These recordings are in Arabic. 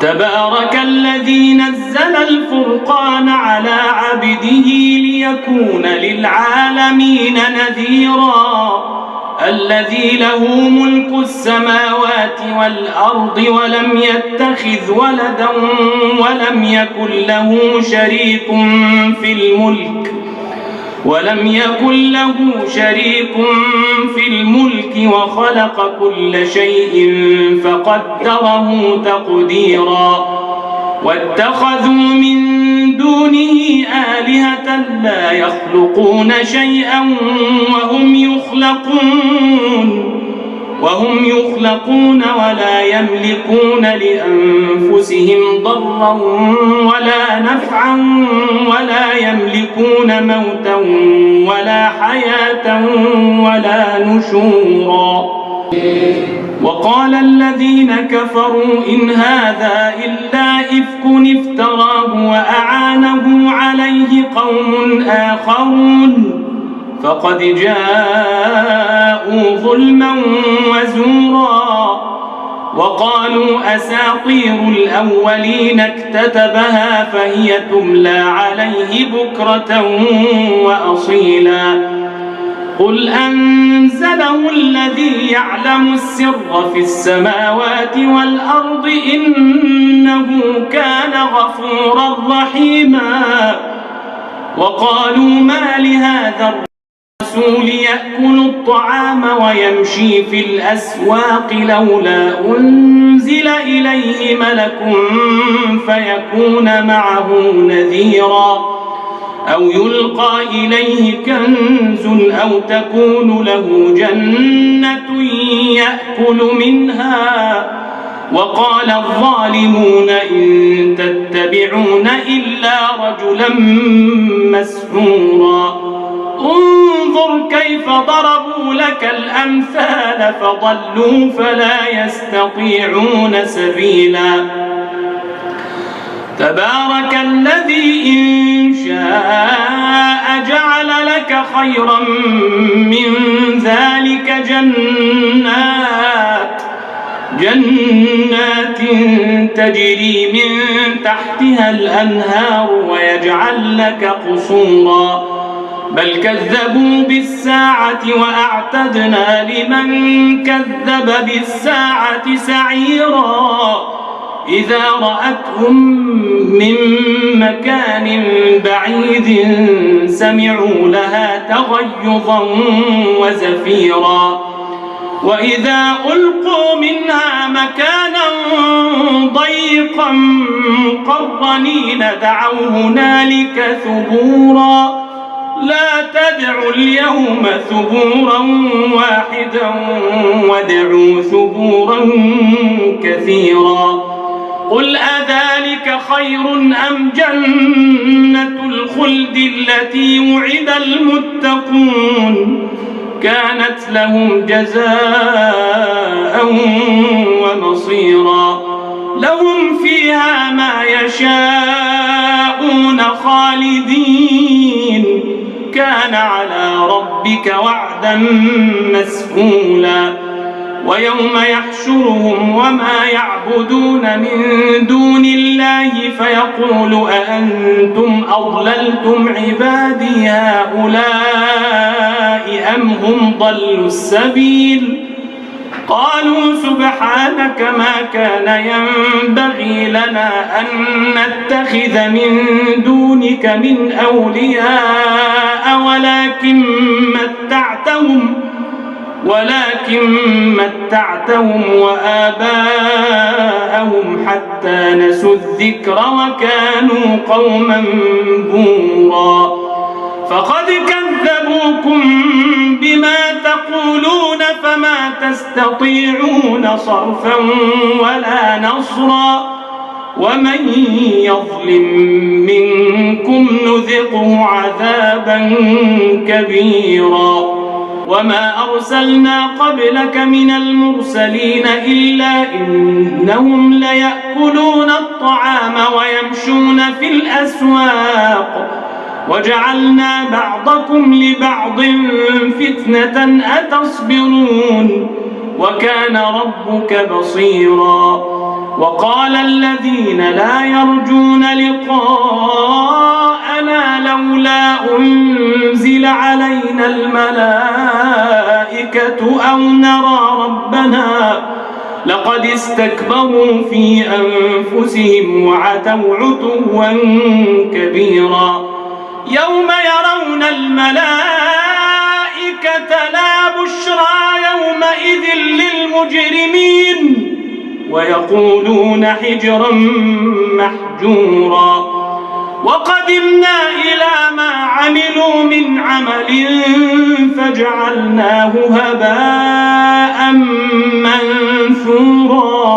تبارك الذي نزل الفرقان على عبده ليكون للعالمين نذيرا الذي له ملك السماوات والأرض ولم يتخذ ولدا ولم يكن له شريك في الملك وخلق كل شيء فقدره تقديرا واتخذوا من دونه آلهة لا يخلقون شيئا وهم يخلقون ولا يملكون لأنفسهم ضرا ولا نفعا ولا يملكون موتا ولا حياة ولا نشورا. وقال الذين كفروا إن هذا إلا إفك افتراه وأعانه عليه قوم آخرون فقد جاءوا ظلما وزورا. وقالوا أساطير الأولين اكتتبها فهي تملى عليه بكرة وأصيلا. قل أنزله الذي يعلم السر في السماوات والأرض إنه كان غفورا رحيما. وقالوا ما لهذا الرسول يأكل الطعام ويمشي في الأسواق لولا أنزل إليه ملك فيكون معه نذيرا أو يلقى إليه كنز أو تكون له جنة يأكل منها. وقال الظالمون إن تتبعون إلا رجلا مسحورا. انظر كيف ضربوا لك الأمثال فضلوا فلا يستطيعون سبيلا. تبارك الذي إن شاء جعل لك خيرا من ذلك جنات تجري من تحتها الأنهار ويجعل لك قصورا بل كذبوا بالساعة وأعتدنا لمن كذب بالساعة سعيرا. إذا رأتهم من مكان بعيد سمعوا لها تغيظا وزفيرا وإذا ألقوا منها مكانا ضيقا مقرنين دعوا هنالك ثبورا. لا تدعوا اليوم ثبورا واحدا وادعوا ثبورا كثيرا. قل أذلك خير أم جنة الخلد التي وعد المتقون كانت لهم جزاء ومصيرا. لهم فيها ما يشاءون خالدين كان على ربك وعدا مسئولا. ويوم يحشرهم وما يعبدون من دون الله فيقول أأنتم أضللتم عبادي هؤلاء أم هم ضلوا السبيل. قالوا سبحانك ما كان ينبغي لنا أن نتخذ من دونك من أولياء ولكن متعتهم وآباءهم حتى نسوا الذكر وكانوا قوما بورا. فقد كذبوكم بما تقولون فما تستطيعون صرفا ولا نصرا. ومن يظلم منكم نذقه عذابا كبيرا. وما أرسلنا قبلك من المرسلين إلا إنهم ليأكلون الطعام ويمشون في الأسواق وجعلنا بعضكم لبعض فتنة أتصبرون وكان ربك بصيرا. وقال الذين لا يرجون لقاءنا لولا أنزل علينا الملائكة أو نرى ربنا لقد استكبروا في أنفسهم وعتوا عتوا كبيرا يوم يرون الملائكة لا بشرى يومئذ للمجرمين ويقولون حجرا محجورا وقدمنا إلى ما عملوا من عمل فجعلناه هباء منثورا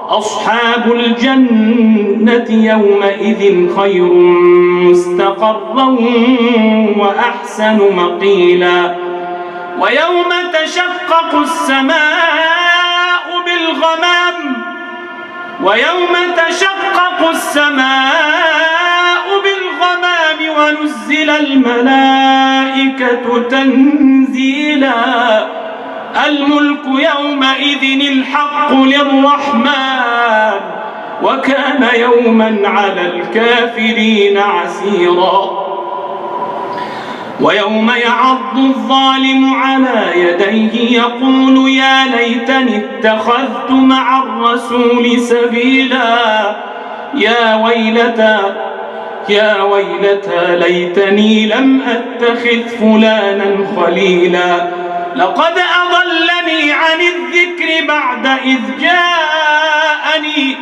أصحاب الجنة يومئذ خير مستقرا وأحسن مقيلا ويوم تشقق السماء بالغمام ونزل الملائكة تنزيلا الملك يومئذ الحق للرحمن وكان يوما على الكافرين عسيرا ويوم يعض الظالم على يديه يقول يا ليتني اتخذت مع الرسول سبيلا يا ويلتى ليتني لم أتخذ فلانا خليلا لقد أضلني عن الذكر بعد إذ جاءني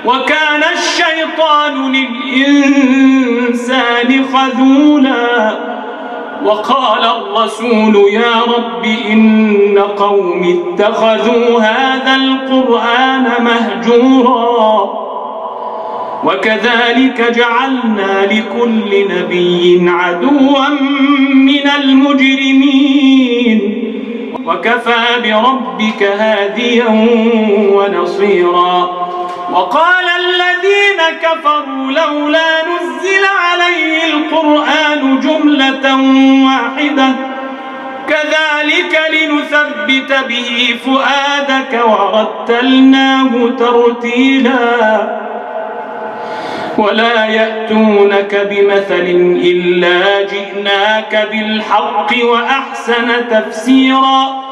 وكان الشيطان للإنسان خذولا وقال الرسول يا رب إن قومي اتخذوا هذا القرآن مهجورا وكذلك جعلنا لكل نبي عدوا من المجرمين وكفى بربك هاديا ونصيرا وقال الذين كفروا لولا نزل عليه القرآن جملة واحدة كذلك لنثبت به فؤادك ورتلناه ترتيلا ولا يأتونك بمثل إلا جئناك بالحق وأحسن تفسيرا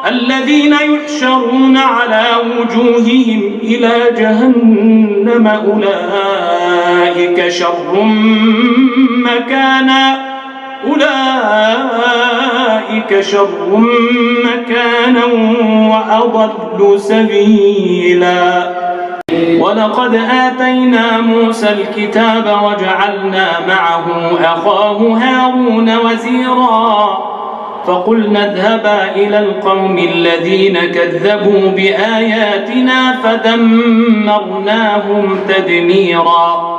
الذين يحشرون على وجوههم إلى جهنم أولئك شر مكانا وأضل سبيلا ولقد آتينا موسى الكتاب وجعلنا معه أخاه هارون وزيرا فقلنا اذهبا إلى القوم الذين كذبوا بآياتنا فدمرناهم تدميرا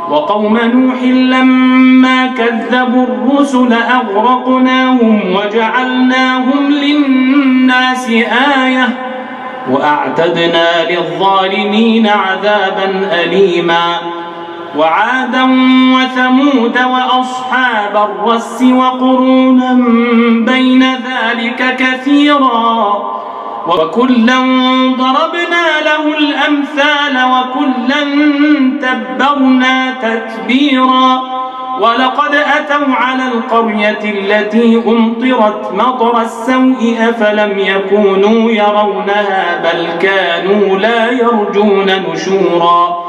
وقوم نوح لما كذبوا الرسل أغرقناهم وجعلناهم للناس آية وأعتدنا للظالمين عذابا أليما وعادا وثمود وأصحاب الرس وقرونا بين ذلك كثيرا وكلا ضربنا له الأمثال وكلا تبرنا تتبيرا ولقد أتوا على القرية التي أمطرت مطر السوء أفلم يكونوا يرونها بل كانوا لا يرجون نشورا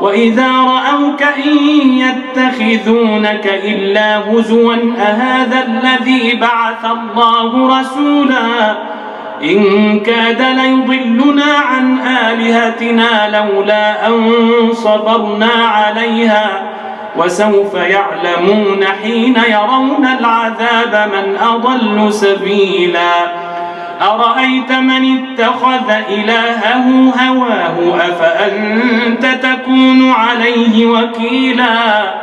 وإذا رأوك إن يتخذونك إلا هزوا أهذا الذي بعث الله رسولا إن كاد ليضلنا عن آلهتنا لولا أن صبرنا عليها وسوف يعلمون حين يرون العذاب من أضل سبيلا أرأيت من اتخذ إلهه هواه أفأنت تكون عليه وكيلا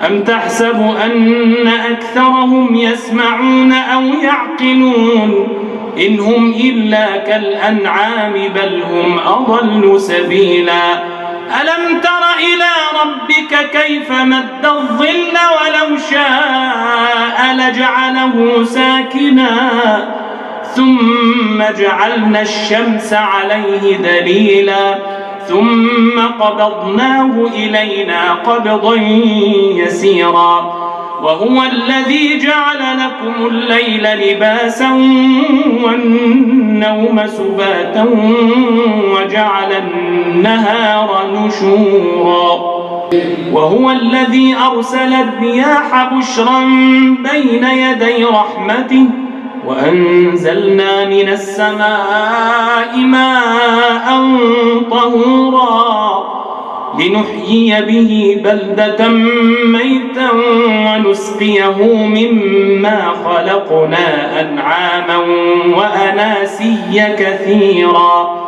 أم تحسب أن أكثرهم يسمعون أو يعقلون إن هم إلا كالأنعام بل هم أضل سبيلا ألم تر إلى ربك كيف مد الظل ولو شاء لجعله ساكنا ثم جعلنا الشمس عليه دليلا ثم قبضناه إلينا قبضا يسيرا وهو الذي جعل لكم الليل لباسا والنوم سباتا وجعل النهار نشورا وهو الذي أرسل الرياح بشرا بين يدي رحمته وأنزلنا من السماء ماء طهورا لنحيي به بلدة ميتا ونسقيه مما خلقنا أنعاما وأناسيا كثيرا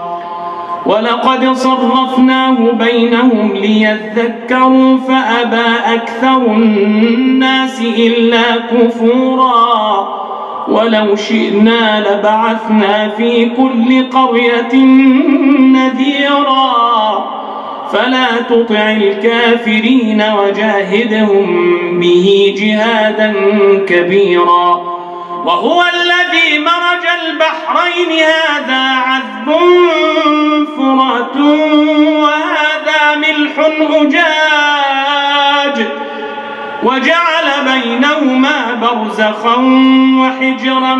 ولقد صرفناه بينهم ليذكروا فأبى أكثر الناس إلا كفورا ولو شئنا لبعثنا في كل قرية نذيرا فلا تطع الكافرين وجاهدهم به جهادا كبيرا وهو الذي مرج البحرين هذا عذب فرات وهذا ملح أجاج وجعل بينهما برزخا وحجرا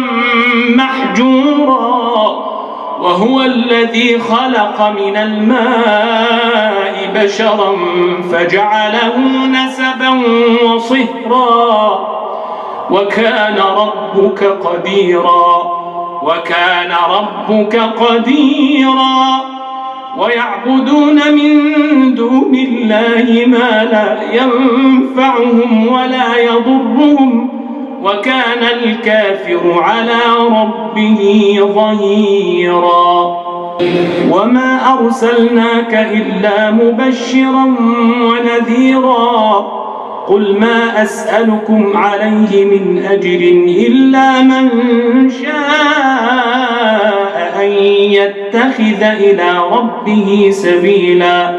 محجورا وهو الذي خلق من الماء بشرا فجعله نسبا وصهرا وكان ربك قديرا ويعبدون من دون الله ما لا ينفعهم ولا يضرهم وكان الكافر على ربه ظهيرا وما أرسلناك إلا مبشرا ونذيرا قل ما أسألكم عليه من أجر إلا من شاء أن يتخذ إلى ربه سبيلا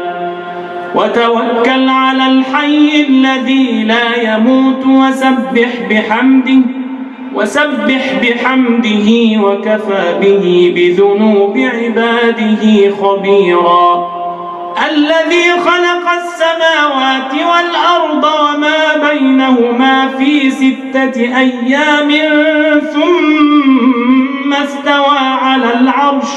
وتوكل على الحي الذي لا يموت وسبح بحمده وكفى به بذنوب عباده خبيرا الذي خلق السماوات والأرض وما بينهما في 6 أيام ثم استوى على العرش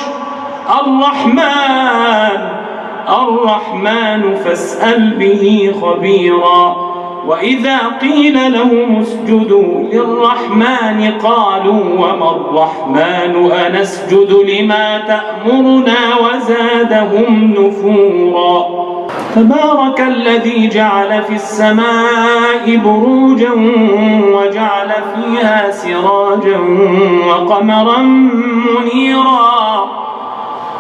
الرحمن فاسأل به خبيرا وإذا قيل لهم اسجدوا للرحمن قالوا وما الرحمن أنسجد لما تأمرنا وزادهم نفورا تبارك الذي جعل في السماء بروجا وجعل فيها سراجا وقمرا منيرا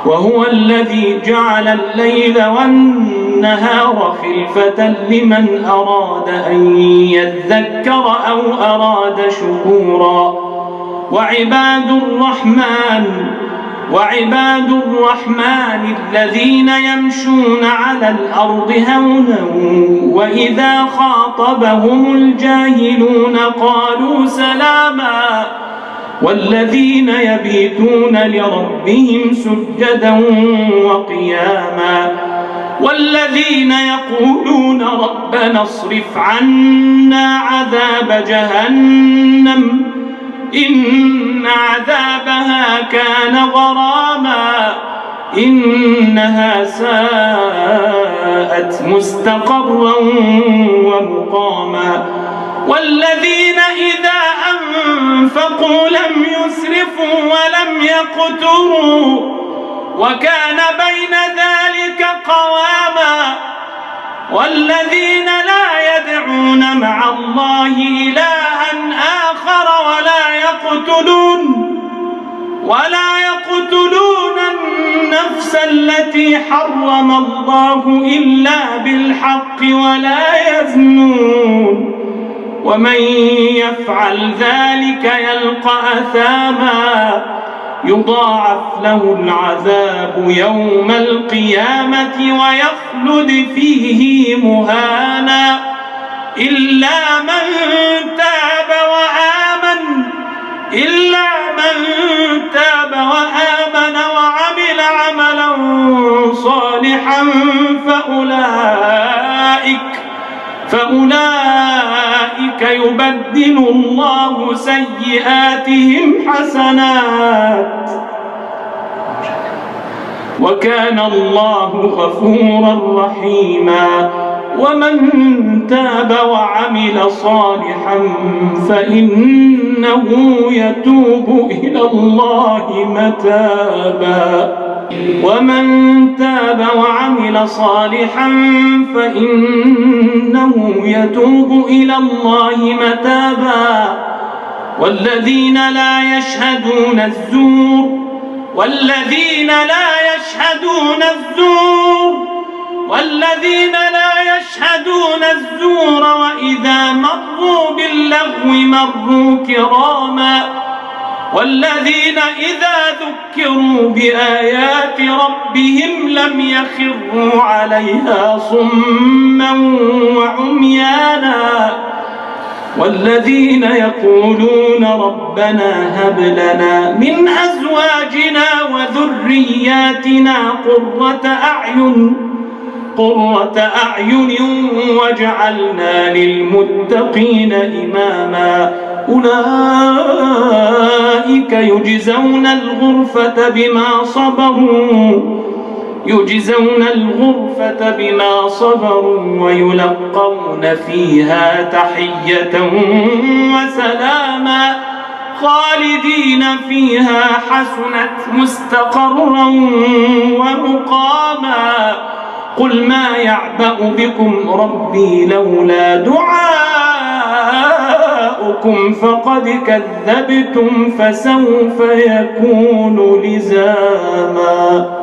وهو الذي جعل الليل والنهار خلفة لمن أراد أن يذكر أو أراد شكورا وعباد الرحمن الذين يمشون على الأرض هونا وإذا خاطبهم الجاهلون قالوا سلاما والذين يبيتون لربهم سجدا وقياما والذين يقولون ربنا اصرف عنا عذاب جهنم إن عذابها كان غراما إنها ساءت مستقرا ومقاما والذين إذا أنفقوا لم يسرفوا ولم يقتروا وكان بين ذلك قواما والذين لا يدعون مع الله إلها آخر ولا يقتلون النفس التي حرم الله إلا بالحق ولا يزنون ومن يفعل ذلك يلقى أثاما يضاعف له العذاب يوم القيامة ويخلد فيه مهانا إلا من تاب وآمن إلا من تاب وآمن وعمل عملا صالحا فأولئك يبدل الله سيئاتهم حسنات وكان الله غفورا رحيما. ومن تاب وعمل صالحا فإنه يتوب إلى الله متابا ومن تاب وعمل صالحا فإنه يتوب إلى الله متابا والذين لا يشهدون الزور وإذا مروا باللغو مروا كراما والذين إذا ذكروا بآيات ربهم لم يخروا عليها صما وعميانا والذين يقولون ربنا هب لنا من أزواجنا وذرياتنا قرة أعين واجعلنا للمتقين إماما أولئك يجزون الغرفة بما صبروا ويلقون فيها تحية وسلاما خالدين فيها حسنت مستقرا ومقاما قل ما يعبأ بكم ربي لولا دعاؤكم فقد كذبتم فسوف يكون لزاما.